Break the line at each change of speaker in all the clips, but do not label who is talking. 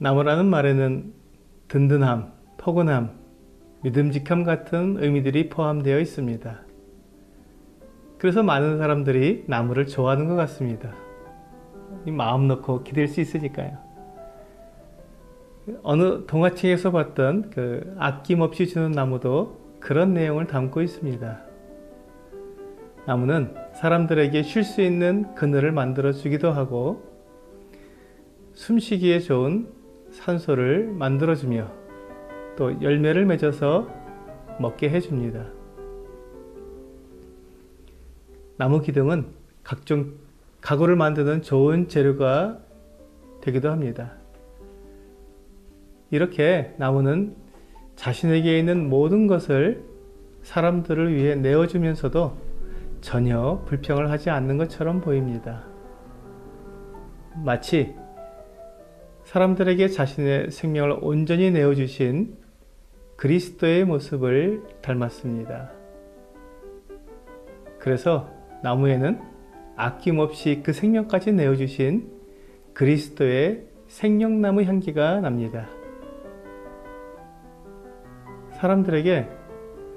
나무라는 말에는 든든함, 포근함, 믿음직함 같은 의미들이 포함되어 있습니다. 그래서 많은 사람들이 나무를 좋아하는 것 같습니다. 마음 놓고 기댈 수 있으니까요. 어느 동화책에서 봤던 아낌없이 주는 나무도 그런 내용을 담고 있습니다. 나무는 사람들에게 쉴 수 있는 그늘을 만들어 주기도 하고 숨쉬기에 좋은 산소를 만들어주며 또 열매를 맺어서 먹게 해줍니다. 나무 기둥은 각종 가구를 만드는 좋은 재료가 되기도 합니다. 이렇게 나무는 자신에게 있는 모든 것을 사람들을 위해 내어주면서도 전혀 불평을 하지 않는 것처럼 보입니다. 마치 사람들에게 자신의 생명을 온전히 내어주신 그리스도의 모습을 닮았습니다. 그래서 나무에는 아낌없이 그 생명까지 내어주신 그리스도의 생명나무 향기가 납니다. 사람들에게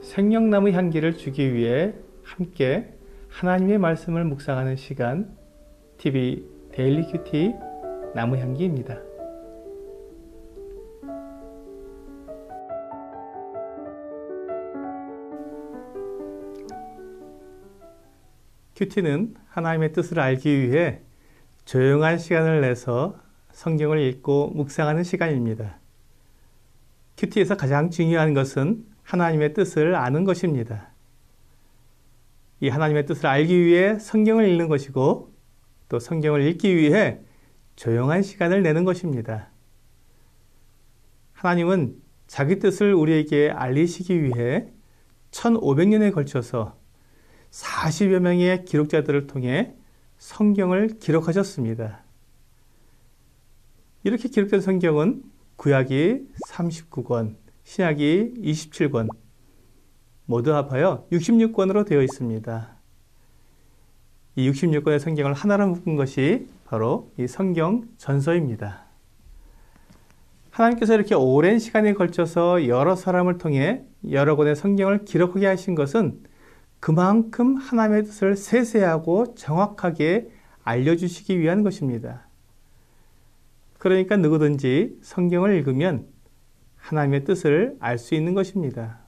생명나무 향기를 주기 위해 함께 하나님의 말씀을 묵상하는 시간, TV 데일리 큐티 나무향기입니다. 큐티는 하나님의 뜻을 알기 위해 조용한 시간을 내서 성경을 읽고 묵상하는 시간입니다. 큐티에서 가장 중요한 것은 하나님의 뜻을 아는 것입니다. 이 하나님의 뜻을 알기 위해 성경을 읽는 것이고 또 성경을 읽기 위해 조용한 시간을 내는 것입니다. 하나님은 자기 뜻을 우리에게 알리시기 위해 1500년에 걸쳐서 40여 명의 기록자들을 통해 성경을 기록하셨습니다. 이렇게 기록된 성경은 구약이 39권, 신약이 27권, 모두 합하여 66권으로 되어 있습니다. 이 66권의 성경을 하나로 묶은 것이 바로 이 성경 전서입니다. 하나님께서 이렇게 오랜 시간에 걸쳐서 여러 사람을 통해 여러 권의 성경을 기록하게 하신 것은 그만큼 하나님의 뜻을 세세하고 정확하게 알려주시기 위한 것입니다. 그러니까 누구든지 성경을 읽으면 하나님의 뜻을 알 수 있는 것입니다.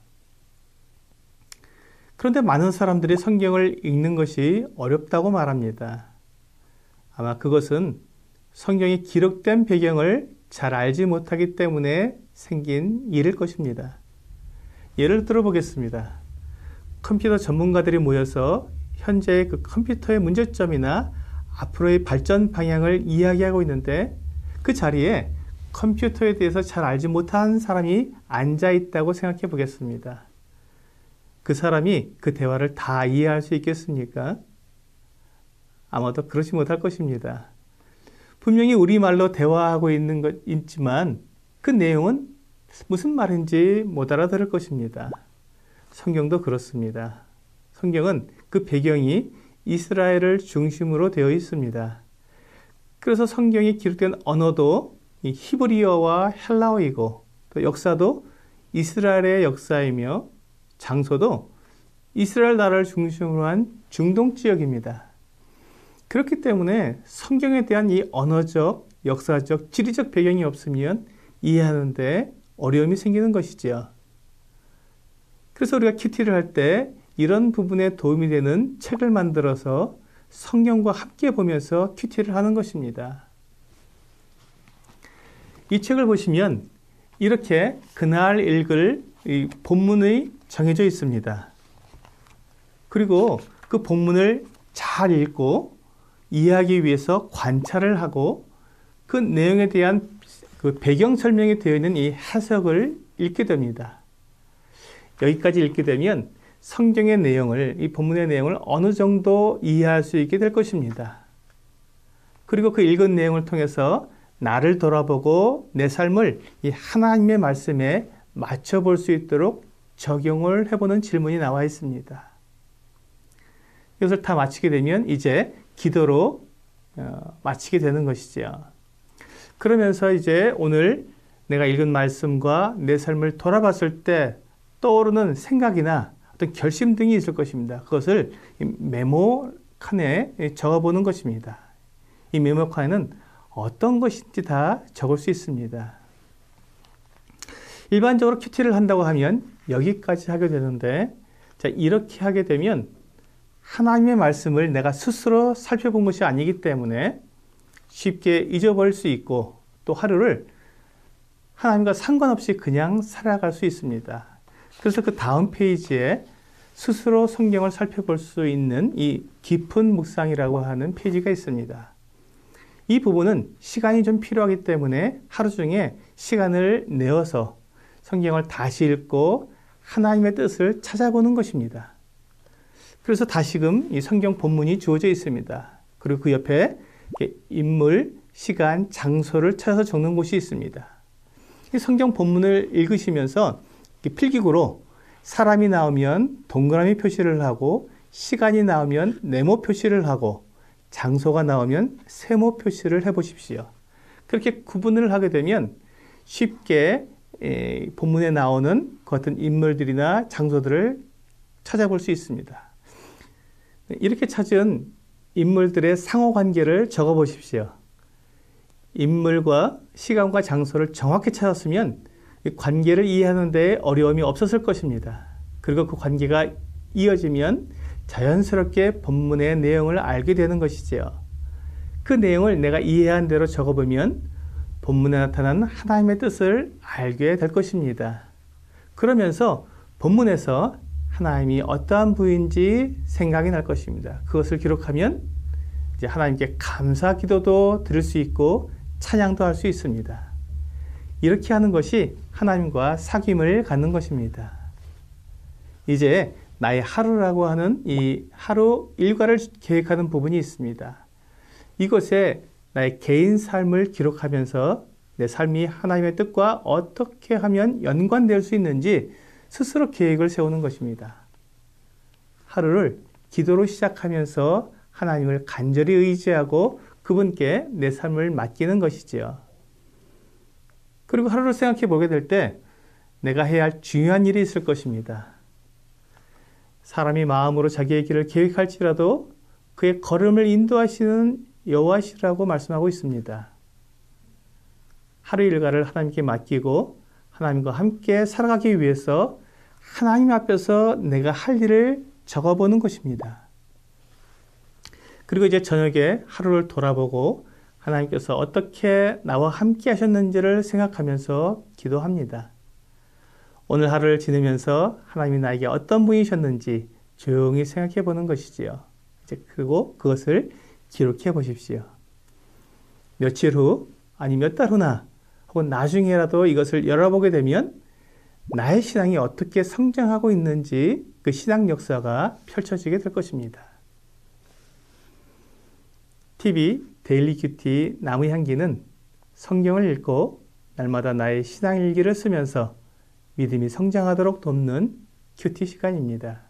그런데 많은 사람들이 성경을 읽는 것이 어렵다고 말합니다. 아마 그것은 성경이 기록된 배경을 잘 알지 못하기 때문에 생긴 일일 것입니다. 예를 들어 보겠습니다. 컴퓨터 전문가들이 모여서 현재의 그 컴퓨터의 문제점이나 앞으로의 발전 방향을 이야기하고 있는데 그 자리에 컴퓨터에 대해서 잘 알지 못한 사람이 앉아 있다고 생각해 보겠습니다. 그 사람이 그 대화를 다 이해할 수 있겠습니까? 아마도 그렇지 못할 것입니다. 분명히 우리말로 대화하고 있지만 그 내용은 무슨 말인지 못 알아들을 것입니다. 성경도 그렇습니다. 성경은 그 배경이 이스라엘을 중심으로 되어 있습니다. 그래서 성경이 기록된 언어도 히브리어와 헬라어이고 또 역사도 이스라엘의 역사이며 장소도 이스라엘 나라를 중심으로 한 중동 지역입니다. 그렇기 때문에 성경에 대한 이 언어적, 역사적, 지리적 배경이 없으면 이해하는 데 어려움이 생기는 것이지요. 그래서 우리가 큐티를 할 때 이런 부분에 도움이 되는 책을 만들어서 성경과 함께 보면서 큐티를 하는 것입니다. 이 책을 보시면 이렇게 그날 읽을 이 본문이 정해져 있습니다. 그리고 그 본문을 잘 읽고 이해하기 위해서 관찰을 하고 그 내용에 대한 그 배경 설명이 되어 있는 이 해석을 읽게 됩니다. 여기까지 읽게 되면 성경의 내용을, 이 본문의 내용을 어느 정도 이해할 수 있게 될 것입니다. 그리고 그 읽은 내용을 통해서 나를 돌아보고 내 삶을 이 하나님의 말씀에 맞춰볼 수 있도록 적용을 해보는 질문이 나와 있습니다. 이것을 다 마치게 되면 이제 기도로 마치게 되는 것이죠. 그러면서 이제 오늘 내가 읽은 말씀과 내 삶을 돌아봤을 때 떠오르는 생각이나 어떤 결심 등이 있을 것입니다. 그것을 메모칸에 적어보는 것입니다. 이 메모칸에는 어떤 것인지 다 적을 수 있습니다. 일반적으로 큐티를 한다고 하면 여기까지 하게 되는데, 자, 이렇게 하게 되면 하나님의 말씀을 내가 스스로 살펴본 것이 아니기 때문에 쉽게 잊어버릴 수 있고, 또 하루를 하나님과 상관없이 그냥 살아갈 수 있습니다. 그래서 그 다음 페이지에 스스로 성경을 살펴볼 수 있는 이 깊은 묵상이라고 하는 페이지가 있습니다. 이 부분은 시간이 좀 필요하기 때문에 하루 중에 시간을 내어서 성경을 다시 읽고 하나님의 뜻을 찾아보는 것입니다. 그래서 다시금 이 성경 본문이 주어져 있습니다. 그리고 그 옆에 인물, 시간, 장소를 찾아서 적는 곳이 있습니다. 이 성경 본문을 읽으시면서 필기구로 사람이 나오면 동그라미 표시를 하고, 시간이 나오면 네모 표시를 하고, 장소가 나오면 세모 표시를 해보십시오. 그렇게 구분을 하게 되면 쉽게 본문에 나오는 그 어떤 인물들이나 장소들을 찾아볼 수 있습니다. 이렇게 찾은 인물들의 상호관계를 적어보십시오. 인물과 시간과 장소를 정확히 찾았으면 이 관계를 이해하는 데 어려움이 없었을 것입니다. 그리고 그 관계가 이어지면 자연스럽게 본문의 내용을 알게 되는 것이지요. 그 내용을 내가 이해한 대로 적어보면 본문에 나타난 하나님의 뜻을 알게 될 것입니다. 그러면서 본문에서 하나님이 어떠한 분인지 생각이 날 것입니다. 그것을 기록하면 이제 하나님께 감사 기도도 드릴 수 있고 찬양도 할 수 있습니다. 이렇게 하는 것이 하나님과 사귐을 갖는 것입니다. 이제 나의 하루라고 하는 이 하루 일과를 계획하는 부분이 있습니다. 이것에 나의 개인 삶을 기록하면서 내 삶이 하나님의 뜻과 어떻게 하면 연관될 수 있는지 스스로 계획을 세우는 것입니다. 하루를 기도로 시작하면서 하나님을 간절히 의지하고 그분께 내 삶을 맡기는 것이지요. 그리고 하루를 생각해 보게 될 때 내가 해야 할 중요한 일이 있을 것입니다. 사람이 마음으로 자기의 길을 계획할지라도 그의 걸음을 인도하시는 여호와시라고 말씀하고 있습니다. 하루 일과를 하나님께 맡기고 하나님과 함께 살아가기 위해서 하나님 앞에서 내가 할 일을 적어보는 것입니다. 그리고 이제 저녁에 하루를 돌아보고 하나님께서 어떻게 나와 함께 하셨는지를 생각하면서 기도합니다. 오늘 하루를 지내면서 하나님이 나에게 어떤 분이셨는지 조용히 생각해 보는 것이지요. 그리고 그것을 기록해 보십시오. 며칠 후, 아니 몇 달 후나 혹은 나중에라도 이것을 열어보게 되면 나의 신앙이 어떻게 성장하고 있는지 그 신앙 역사가 펼쳐지게 될 것입니다. TV 데일리 큐티 나무 향기는 성경을 읽고 날마다 나의 신앙 일기를 쓰면서 믿음이 성장하도록 돕는 큐티 시간입니다.